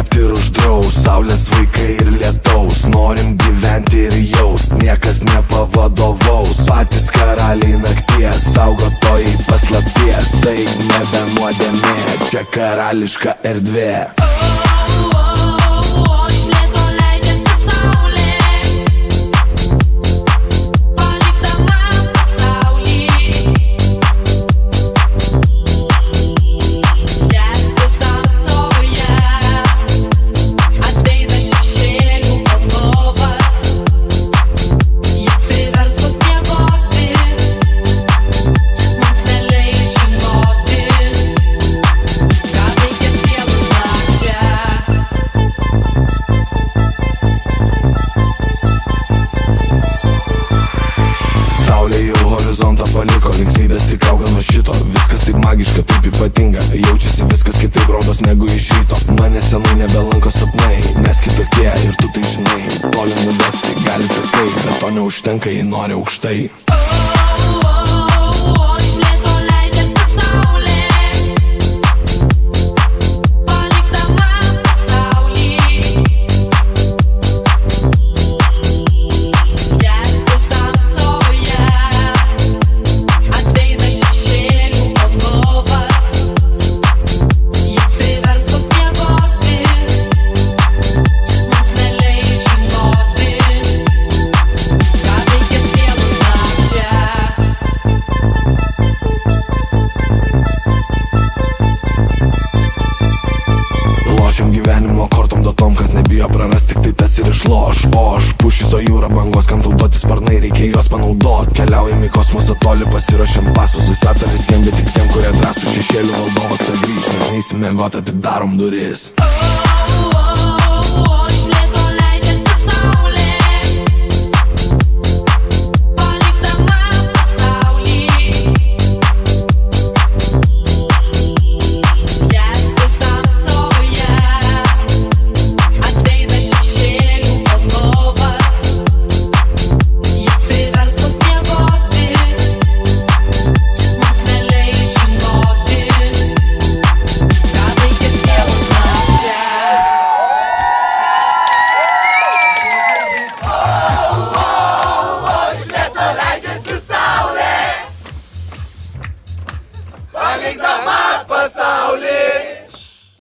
liepti ir uždraus. Saulės vaikai ir lietaus, norim gyventi ir jaust, niekas nepavadovaus. Patys karaliai nakties, saugotojai paslapties. Tai nebe nuodėmė, čia karališka erdvė. Saulė jau horizontą paliko, linksmybės tik auga nuo šito. Viskas taip magiška, taip ypatinga, jaučiasi viskas kitaip rodos negu iš ryto. Mane senai nebelanko sapnai, nes kitokie ir tu tai žinai. Toli nuvesti gali takai, bet to neužtenka, jei nori aukštai. Lošiam gyvenimo kortom datom, kas nebijo prarast, tik tai tas ir išloš. O aš pušys, o jūra bangos, kam tau duoti sparnai, reikia juos panaudot. Keliaujam į kosmosą toli, pasiruošiam pasus. Visata visiem, bet tik tiem, kurie drąsų. Šešėlių valdovas ta grįž, nes neįsimiegot, atidarom duris.